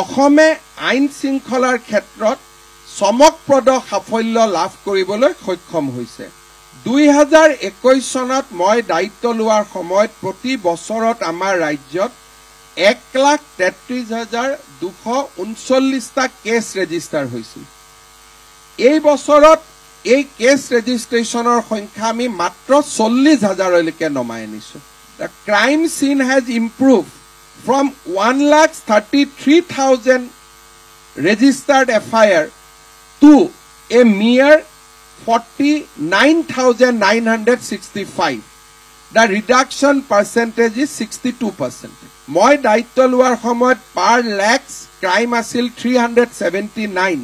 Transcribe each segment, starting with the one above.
অসমে আইন শৃংখলাৰ ক্ষেত্ৰত চমকপ্ৰদ সাফল্য লাভ কৰিবলৈ সক্ষম হৈছে। 2021 চনত মই দায়িত্ব লোৱাৰ সময়ত প্ৰতি বছৰত আমাৰ ৰাজ্যত 1,33,239টা কেছ ৰেজিষ্টাৰ হৈছিল। এই বছৰত এই কেছ ৰেজিষ্ট্ৰেশ্যনৰ সংখ্যা আমি মাত্ৰ 40,000লৈকে নমাই আনিছো। The crime scene has improved from 1,33,000 registered FIR to a mere 49,965. The reduction percentage is 62%. মই দায়িত্ব লোৱাৰ সময়ত per lakhs crime আছিল 379.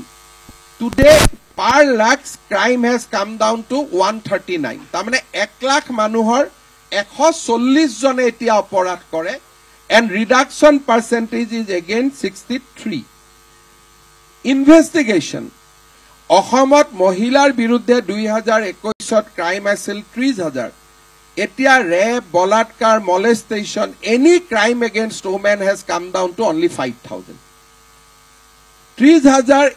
Today per lakhs crime has come down to 139. তাৰমানে 1 লাখ মানুহৰ 140 জনে এতিয়া অপৰাধ কৰে and reduction percentage is again 63. Investigation. অসমত মহিলাৰ বিৰুদ্ধে 2021ত ক্ৰাইম আছিল 30,000. এতিয়া rap, বলাৎকাৰ, molestation, any crime against women has come down to only 5,000. 30,000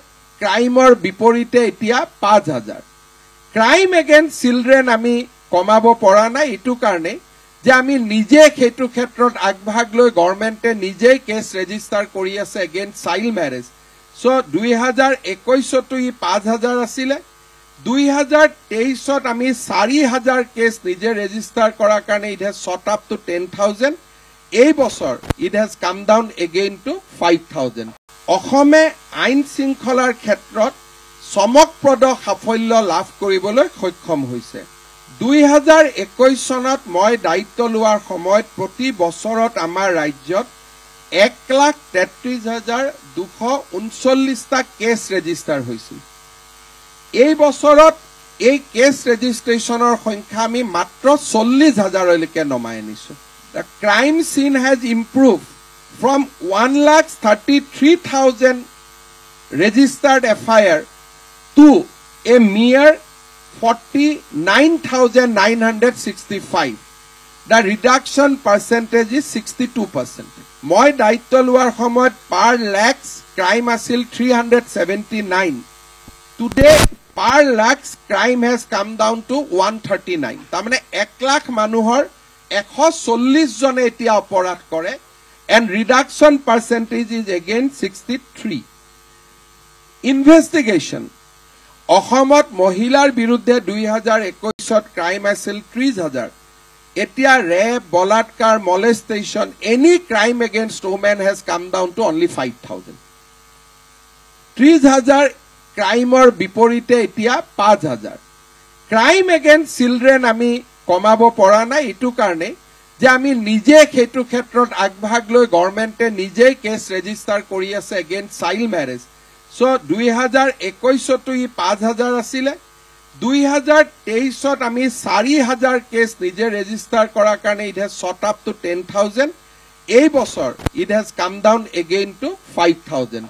ক্ৰাইমৰ বিপৰীতে এতিয়া 5,000. ক্ৰাইম এগেইনষ্ট চিলড্ৰেন আমি কমাব পৰা নাই এটু কাৰণে যে আমি নিজে সেইটো ক্ষেত্ৰত আগভাগ লৈ গভৰ্ণমেণ্টে নিজেই কেছ ৰেজিষ্টাৰ কৰি আছে এগেইনষ্ট চাইল্ড মেৰেজ। সো 2021তো ই 5,000 আছিলে, 2023ত আমি 4,000 কেছ নিজে ৰেজিষ্টাৰ কৰাৰ কাৰণে it has shot up to 10,000। এই বছৰ ইট হেজ কাম ডাউন এগেইন টু 5,000। অসমে আইন শৃংখলাৰ ক্ষেত্ৰত চমকপ্ৰদ সাফল্য লাভ কৰিবলৈ সক্ষম হৈছে। 2021 চনত মই দায়িত্ব লোৱাৰ সময়ত প্ৰতি বছৰত আমাৰ ৰাজ্যত 1,33,239টা কেছ ৰেজিষ্টাৰ হৈছিল। এই বছৰত এই কেছ ৰেজিষ্ট্ৰেশ্যনৰ সংখ্যা আমি মাত্ৰ 40,000লৈকে নমাই আনিছো। The crime scene has improved from 1,33,000 registered FIR to a mere 49,965. The reduction percentage is 62%. মই দায়িত্ব লোৱাৰ সময়ত per lakhs crime আছিল 379. Today per lakhs crime has come down to 139. তাৰমানে 1 লাখ মানুহৰ 140 জনে এতিয়া অপৰাধ কৰে and reduction percentage is again 63. Investigation. অসমত মহিলাৰ বিৰুদ্ধে 2021ত ক্ৰাইম আছিল 30,000. এতিয়া rap, বলাৎকাৰ, molestation, any crime against women has come down to only 5,000. 30,000 ক্ৰাইমৰ বিপৰীতে এতিয়া 5,000. ক্ৰাইম এগেইনষ্ট চিলড্ৰেন আমি কমাব পৰা নাই এটু কাৰণে যে আমি নিজে সেইটো ক্ষেত্ৰত আগভাগ লৈ গভৰ্ণমেণ্টে নিজেই কেছ ৰেজিষ্টাৰ কৰি আছে এগেইনষ্ট চাইল্ড মেৰেজ। সো 2021তো ই 5,000 আছিলে, 2023ত আমি 4,000 কেছ নিজে ৰেজিষ্টাৰ কৰাৰ কাৰণে it has shot up to 10,000। এই বছৰ ইট হেজ কাম ডাউন এগেইন টু 5,000।